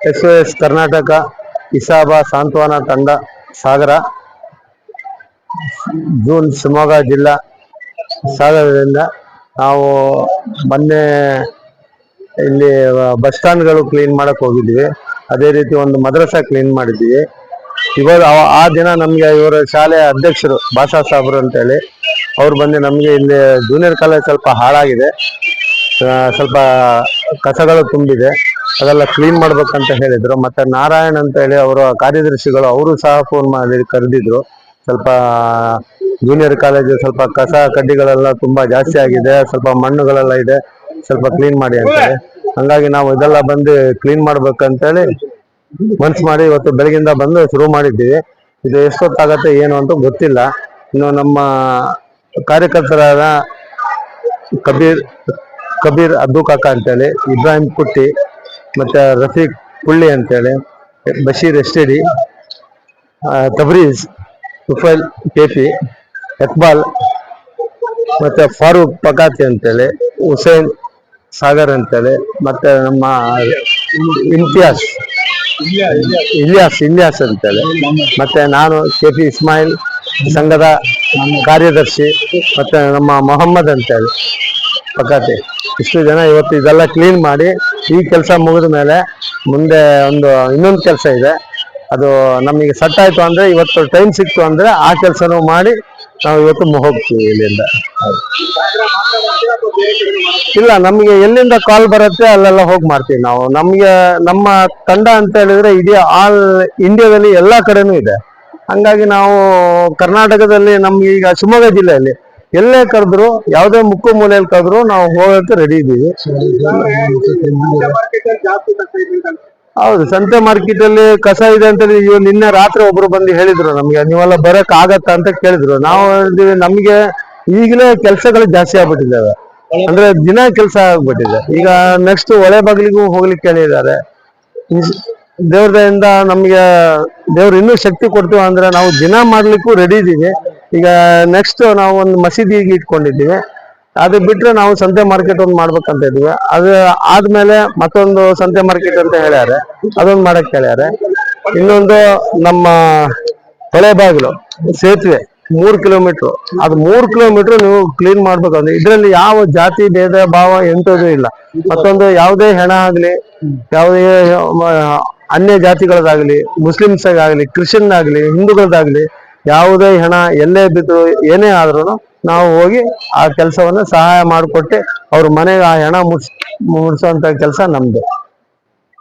S Karnataka ಇಸಾಬಾ ಸಾಂತ್ವನ ತಂಡ ಸಾಗರ June Shivamogga ಜಿಲ್ಲಾ ಸಾಗರದಿಂದ ನಾವು ಮೊನ್ನೆ ಇಲ್ಲಿ ಬಸ್ ಸ್ಟ್ಯಾಂಡ್ಗಳು ಕ್ಲೀನ್ ಮಾಡಕ್ ಹೋಗಿದ್ವಿ. ಅದೇ ರೀತಿ ಒಂದು ಮದ್ರಸಾ ಕ್ಲೀನ್ ಮಾಡಿದ್ವಿ. ಇವಾಗ ಆ ದಿನ ನಮ್ಗೆ ಇವರ ಶಾಲೆಯ ಅಧ್ಯಕ್ಷರು ಭಾಷಾ ಸಾಬ್ರು ಅಂತೇಳಿ ಅವ್ರು ಬಂದು ನಮ್ಗೆ ಇಲ್ಲಿ ಜೂನಿಯರ್ ಕಾಲೇಜ್ ಸ್ವಲ್ಪ ಹಾಳಾಗಿದೆ, ಸ್ವಲ್ಪ ಕಸಗಳು ತುಂಬಿದೆ, ಅದೆಲ್ಲ ಕ್ಲೀನ್ ಮಾಡ್ಬೇಕಂತ ಹೇಳಿದ್ರು. ಮತ್ತೆ ನಾರಾಯಣ್ ಅಂತ ಹೇಳಿ ಅವರ ಕಾರ್ಯದರ್ಶಿಗಳು ಅವರು ಸಹ ಫೋನ್ ಮಾಡಿ ಕರೆದಿದ್ರು. ಸ್ವಲ್ಪ ಜೂನಿಯರ್ ಕಾಲೇಜು ಸ್ವಲ್ಪ ಕಸ ಕಡ್ಡಿಗಳೆಲ್ಲ ತುಂಬಾ ಜಾಸ್ತಿ ಆಗಿದೆ, ಸ್ವಲ್ಪ ಮಣ್ಣುಗಳೆಲ್ಲ ಇದೆ, ಸ್ವಲ್ಪ ಕ್ಲೀನ್ ಮಾಡಿ ಅಂತೇಳಿ. ಹಂಗಾಗಿ ನಾವು ಇದೆಲ್ಲ ಬಂದು ಕ್ಲೀನ್ ಮಾಡ್ಬೇಕಂತೇಳಿ ಮನ್ಸು ಮಾಡಿ ಇವತ್ತು ಬೆಳಗಿಂದ ಬಂದು ಶುರು ಮಾಡಿದ್ದೀವಿ. ಇದು ಎಷ್ಟೊತ್ತಾಗತ್ತೆ ಏನು ಅಂತ ಗೊತ್ತಿಲ್ಲ. ಇನ್ನು ನಮ್ಮ ಕಾರ್ಯಕರ್ತರಾದ ಕಬೀರ್ ಅಬ್ದುಕಾಕ ಅಂತೇಳಿ, ಇಬ್ರಾಹಿಂ ಕುಟ್ಟಿ, ಮತ್ತೆ ರಫೀಕ್ ಪುಳ್ಳಿ ಅಂತೇಳಿ, ಬಶೀರ್ ಎಸ್ಟಿಡಿ, ತಬ್ರೀಜ್, ತುಫೈಲ್ ಕೆಪಿ, ಇಕ್ಬಾಲ್, ಮತ್ತೆ ಫಾರೂಕ್ ಪಕಾತಿ ಅಂತೇಳಿ, ಹುಸೇನ್ ಸಾಗರ್ ಅಂತೇಳಿ, ಮತ್ತೆ ನಮ್ಮ ಇಲಿಯಾಸ್ ಅಂತೇಳಿ, ಮತ್ತೆ ನಾನು ಕೆಪಿ ಇಸ್ಮಾಯಿಲ್ ಸಂಘದ ಕಾರ್ಯದರ್ಶಿ, ಮತ್ತೆ ನಮ್ಮ ಮೊಹಮ್ಮದ್ ಅಂತೇಳಿ ಪಕಾತಿ, ಇಷ್ಟು ಜನ ಇವತ್ತು ಇದೆಲ್ಲ ಕ್ಲೀನ್ ಮಾಡಿ ಈ ಕೆಲಸ ಮುಗಿದ ಮೇಲೆ ಮುಂದೆ ಇನ್ನೊಂದು ಕೆಲಸ ಇದೆ. ಅದು ನಮಗೆ ಸೆಟ್ ಆಯ್ತು ಅಂದ್ರೆ ಇವತ್ತು ಟೈಮ್ ಸಿಕ್ತು ಅಂದ್ರೆ ಆ ಕೆಲಸನೂ ಮಾಡಿ ನಾವು ಇವತ್ತು ಹೋಗ್ತೀವಿ ಇಲ್ಲಿಂದ. ಇಲ್ಲ, ನಮ್ಗೆ ಎಲ್ಲಿಂದ ಕಾಲ್ ಬರುತ್ತೆ ಅಲ್ಲೆಲ್ಲ ಹೋಗಿ ಮಾಡ್ತೀವಿ ನಾವು. ನಮ್ಗೆ ನಮ್ಮ ತಂಡ ಅಂತ ಹೇಳಿದ್ರೆ ಇಡೀ ಆಲ್ ಇಂಡಿಯಾದಲ್ಲಿ ಎಲ್ಲಾ ಕಡೆನೂ ಇದೆ. ಹಂಗಾಗಿ ನಾವು ಕರ್ನಾಟಕದಲ್ಲಿ ನಮ್ಗೆ ಈಗ ಶಿವಮೊಗ್ಗ ಜಿಲ್ಲೆಯಲ್ಲಿ ಎಲ್ಲೇ ಕರೆದ್ರು, ಯಾವುದೇ ಮುಕ್ಕು ಮೂಲೆಯಲ್ಲಿ ಕರೆದ್ರು ನಾವು ಹೋಗಕ್ಕೆ ರೆಡಿ ಇದ್ದೀವಿ. ಹೌದು, ಸಂತೆ ಮಾರ್ಕೆಟ್ ಅಲ್ಲಿ ಕಸ ಇದೆ ಅಂತ ನಿನ್ನೆ ರಾತ್ರಿ ಒಬ್ರು ಬಂದು ಹೇಳಿದ್ರು ನಮ್ಗೆ, ನೀವೆಲ್ಲ ಬರಕ್ ಆಗತ್ತ ಅಂತ ಕೇಳಿದ್ರು. ನಾವು ನಮ್ಗೆ ಈಗಲೇ ಕೆಲಸಗಳು ಜಾಸ್ತಿ ಆಗ್ಬಿಟ್ಟಿದ್ದಾವೆ, ಅಂದ್ರೆ ದಿನ ಕೆಲಸ ಆಗ್ಬಿಟ್ಟಿದೆ. ಈಗ ನೆಕ್ಸ್ಟ್ ಒಳೆ ಬಾಗಿಲಿಗೂ ಹೋಗ್ಲಿಕ್ಕೆ ಹೇಳಿದ್ದಾರೆ. ದೇವ್ರದಿಂದ ನಮ್ಗೆ ದೇವ್ರು ಇನ್ನೂ ಶಕ್ತಿ ಕೊಡ್ತೀವಿ ಅಂದ್ರೆ ನಾವು ದಿನ ಮಾಡ್ಲಿಕ್ಕೂ ರೆಡಿ ಇದೀವಿ. ಈಗ ನೆಕ್ಸ್ಟ್ ನಾವು ಒಂದು ಮಸೀದಿಗೆ ಇಟ್ಕೊಂಡಿದ್ದೀವಿ, ಅದು ಬಿಟ್ರೆ ನಾವು ಸಂತೆ ಮಾರ್ಕೆಟ್ ಒಂದು ಮಾಡ್ಬೇಕಂತ ಇದೀವಿ. ಅದು ಆದ್ಮೇಲೆ ಮತ್ತೊಂದು ಸಂತೆ ಮಾರ್ಕೆಟ್ ಅಂತ ಹೇಳ್ಯಾರೆ, ಅದೊಂದು ಮಾಡಕ್ ಹೇಳ್ಯಾರೆ. ಇನ್ನೊಂದು ನಮ್ಮ ಹೊಳೆ ಬಾಗಿಲು ಸೇತುವೆ 3 ಕಿಲೋಮೀಟರ್, ಅದು 3 ಕಿಲೋಮೀಟರ್ ನೀವು ಕ್ಲೀನ್ ಮಾಡ್ಬೇಕಂದ್ರೆ ಇದ್ರಲ್ಲಿ ಯಾವ ಜಾತಿ ಭೇದ ಭಾವ ಎಂಥದ್ದು ಇಲ್ಲ. ಮತ್ತೊಂದು ಯಾವುದೇ ಹೆಣ ಆಗ್ಲಿ, ಯಾವುದೇ ಅನ್ಯ ಜಾತಿಗಳದಾಗ್ಲಿ, ಮುಸ್ಲಿಮ್ಸಾಗಲಿ, ಕ್ರಿಶ್ಚಿಯನ್ ಆಗ್ಲಿ, ಹಿಂದೂಗಳದಾಗ್ಲಿ, ಯಾವುದೇ ಹೆಣ ಎಲ್ಲೇ ಬಿದ್ದು ಏನೇ ಆದ್ರೂ ನಾವು ಹೋಗಿ ಆ ಕೆಲಸವನ್ನ ಸಹಾಯ ಮಾಡಿಕೊಟ್ಟೆ ಅವ್ರ ಮನೆಗೆ ಆ ಹೆಣ ಮುಡ್ಸೋಂತ ಕೆಲಸ ನಮ್ದು.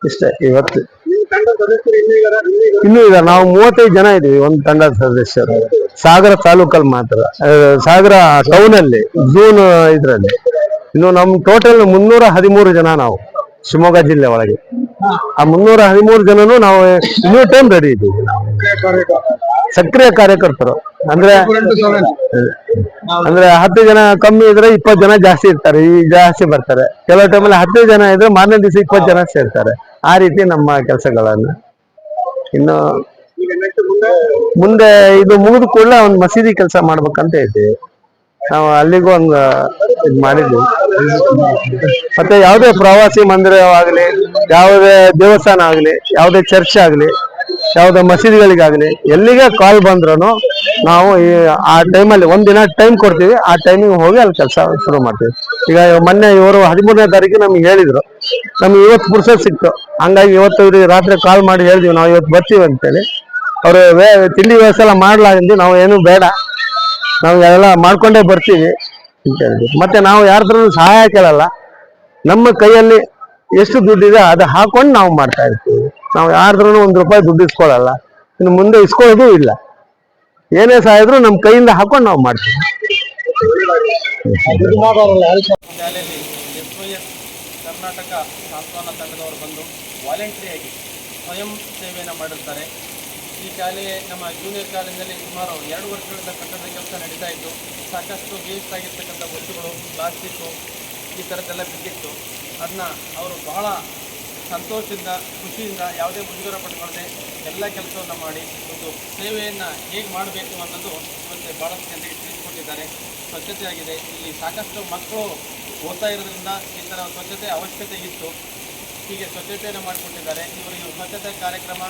ಇಷ್ಟೇ ಇವತ್ತು. ಇನ್ನೂ ಇದೆ, ನಾವು 35 ಜನ ಇದೀವಿ ಒಂದು ತಂಡದ ಸದಸ್ಯರು. ಸಾಗರ ತಾಲೂಕಲ್ಲಿ ಮಾತ್ರ, ಸಾಗರ ಟೌನ್ ಅಲ್ಲಿ ಜೂನ್ ಇದ್ರಲ್ಲಿ. ಇನ್ನು ನಮ್ ಟೋಟಲ್ 313 ಜನ ನಾವು ಶಿವಮೊಗ್ಗ ಜಿಲ್ಲೆ ಒಳಗೆ. ಆ 313 ಜನನು ನಾವು ಇನ್ನೂ ಟೈಮ್ ರೆಡಿ ಇದ್ದೀವಿ. ಸಕ್ರಿಯ ಕಾರ್ಯಕರ್ತರು ಅಂದ್ರೆ 10 ಜನ ಕಮ್ಮಿ ಇದ್ರೆ 20 ಜನ ಜಾಸ್ತಿ ಇರ್ತಾರೆ, ಈ ಜಾಸ್ತಿ ಬರ್ತಾರೆ. ಕೆಲವು ಟೈಮಲ್ಲಿ 10 ಜನ ಇದ್ರೆ ಮಾರನೇ ದಿವಸ 20 ಜನ ಸೇರ್ತಾರೆ. ಆ ರೀತಿ ನಮ್ಮ ಕೆಲಸಗಳನ್ನು. ಇನ್ನು ಮುಂದೆ ಇದು ಮುಗಿದ ಕೂಡಲೇ ಒಂದು ಮಸೀದಿ ಕೆಲಸ ಮಾಡ್ಬೇಕಂತ ಇದ್ದೀವಿ ನಾವು. ಅಲ್ಲಿಗೂ ಒಂದು ಇದು ಮಾಡಿದ್ವಿ. ಮತ್ತೆ ಯಾವುದೇ ಪ್ರವಾಸಿ ಮಂದಿರವಾಗಲಿ, ಯಾವುದೇ ದೇವಸ್ಥಾನ ಆಗಲಿ, ಯಾವುದೇ ಚರ್ಚ್ ಆಗಲಿ, ಯಾವುದೇ ಮಸೀದಿಗಳಿಗಾಗಲಿ ಎಲ್ಲಿಗೆ ಕಾಲ್ ಬಂದ್ರು ನಾವು ಆ ಟೈಮಲ್ಲಿ ಒಂದಿನ ಟೈಮ್ ಕೊಡ್ತೀವಿ. ಆ ಟೈಮಿಗೆ ಹೋಗಿ ಅಲ್ಲಿ ಕೆಲಸ ಶುರು ಮಾಡ್ತೀವಿ. ಈಗ ಮೊನ್ನೆ ಇವರು 13ನೇ ತಾರೀಕು ನಮ್ಗೆ ಹೇಳಿದ್ರು, ನಮ್ಗೆ ಇವತ್ತು ಪುರ್ಸತ್ ಸಿಕ್ತು. ಹಂಗಾಗಿ ಇವತ್ತು ಇವ್ರಿಗೆ ರಾತ್ರಿ ಕಾಲ್ ಮಾಡಿ ಹೇಳಿದ್ವಿ ನಾವು ಇವತ್ತು ಬರ್ತೀವಿ ಅಂತೇಳಿ. ಅವರು ತಿಂಡಿ ವ್ಯವಸ್ಥೆ ಎಲ್ಲ ಮಾಡ್ಲಾಗಿದ್ವಿ. ನಾವು ಏನು ಬೇಡ, ನಾವು ಎಲ್ಲ ಮಾಡ್ಕೊಂಡೇ ಬರ್ತೀವಿ, ಅಂತ ಹೇಳ್ಬೇಕು. ಮತ್ತೆ ನಾವು ಯಾರ ಹತ್ರ ಸಹಾಯ ಕೇಳಲ್ಲ, ನಮ್ಮ ಕೈಯಲ್ಲಿ ಎಷ್ಟು ದುಡ್ಡಿದೆ ಅದು ಹಾಕೊಂಡು ನಾವು ಮಾಡ್ತಾ ಇರ್ತೀವಿ. ನಾವು ಯಾರ್ದ್ರೂ ₹1 ದುಡ್ಡು ಇಸ್ಕೊಳ್ಳಲ್ಲ, ಇನ್ನು ಮುಂದೆ ಇಸ್ಕೊಳ್ಳೋದು ಇಲ್ಲ. ಏನೇ ಸಹಾಯ ಇದ್ರೂ ನಮ್ಮ ಕೈಯಿಂದ ಹಾಕೊಂಡು ನಾವು ಮಾಡ್ತೀವಿ. ಶಾಲೆಯಲ್ಲಿ SYS ಕರ್ನಾಟಕ ಸಾಂತ್ವನ ತಂಡದವರು ಬಂದು ವಾಲಂಟ್ರಿಯಾಗಿ ಸ್ವಯಂ ಸೇವೆಯನ್ನು ಮಾಡಿರ್ತಾರೆ. ಈ ಶಾಲೆ ನಮ್ಮ ಜೂನಿಯರ್ ಕಾಲೇಜಿನಲ್ಲಿ ಸುಮಾರು 2 ವರ್ಷಗಳಿಂದ ಕಟ್ಟಡದ ಕೆಲಸ ನಡೀತಾ ಇತ್ತು. ಸಾಕಷ್ಟು ವೇಸ್ಟ್ ಆಗಿರ್ತಕ್ಕಂಥ ವಸ್ತುಗಳು, ಪ್ಲಾಸ್ಟಿಕ್ಕು ಈ ಥರದ್ದೆಲ್ಲ ಬಿದ್ದಿತ್ತು. ಅದನ್ನ ಅವರು ಬಹಳ ಸಂತೋಷದಿಂದ, ಖುಷಿಯಿಂದ, ಯಾವುದೇ ಮುಜುಗರ ಪಟ್ಕೊಳ್ಳದೆ ಎಲ್ಲ ಕೆಲಸವನ್ನು ಮಾಡಿ ಒಂದು ಸೇವೆಯನ್ನು ಹೇಗೆ ಮಾಡಬೇಕು ಅನ್ನೋದು ಇವತ್ತು ಭಾಳಷ್ಟು ಜನರಿಗೆ ತಿಳಿಸಿಕೊಟ್ಟಿದ್ದಾರೆ. ಸ್ವಚ್ಛತೆ ಆಗಿದೆ. ಇಲ್ಲಿ ಸಾಕಷ್ಟು ಮಕ್ಕಳು ಓದ್ತಾ ಇರೋದ್ರಿಂದ ಈ ಥರ ಸ್ವಚ್ಛತೆ ಅವಶ್ಯಕತೆ ಇತ್ತು. ಹೀಗೆ ಸ್ವಚ್ಛತೆಯನ್ನು ಮಾಡಿಕೊಟ್ಟಿದ್ದಾರೆ. ಇವರಿಗೆ ಸ್ವಚ್ಛತೆ ಕಾರ್ಯಕ್ರಮ,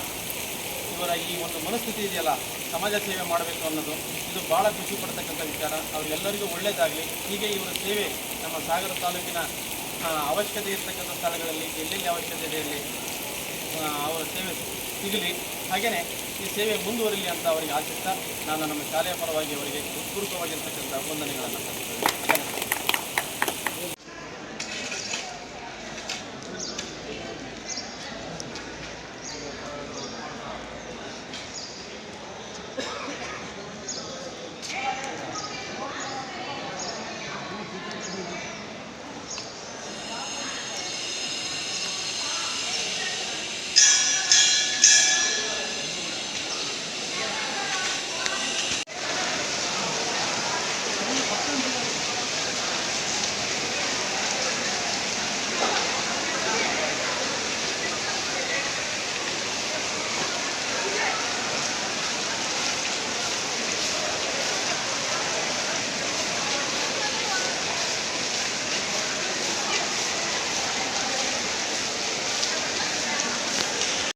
ಇವರ ಈ ಒಂದು ಮನಸ್ಥಿತಿ ಇದೆಯಲ್ಲ, ಸಮಾಜ ಸೇವೆ ಮಾಡಬೇಕು ಅನ್ನೋದು, ಇದು ಭಾಳ ಖುಷಿ ಪಡ್ತಕ್ಕಂಥ ವಿಚಾರ. ಅವರೆಲ್ಲರಿಗೂ ಒಳ್ಳೆಯದಾಗಲಿ. ಹೀಗೆ ಇವರ ಸೇವೆ ನಮ್ಮ ಸಾಗರ ತಾಲೂಕಿನ ಅವಶ್ಯಕತೆ ಇರತಕ್ಕಂಥ ಸ್ಥಳಗಳಲ್ಲಿ ಎಲ್ಲೆಲ್ಲಿ ಅವಶ್ಯಕತೆ ಇದೆ ಅಲ್ಲಿ ಅವರ ಸೇವೆ ಸಿಗಲಿ. ಹಾಗೆಯೇ ಈ ಸೇವೆ ಮುಂದುವರಿಲಿ ಅಂತ ಅವರಿಗೆ ಆಶಿಸ್ತಾ ನಾನು ನಮ್ಮ ಶಾಲೆಯ ಪರವಾಗಿ ಅವರಿಗೆ ಹೃತ್ಪೂರ್ವಕವಾಗಿರ್ತಕ್ಕಂಥ ವಂದನೆಗಳನ್ನು ಸಲ್ಲಿಸ್ತೇನೆ.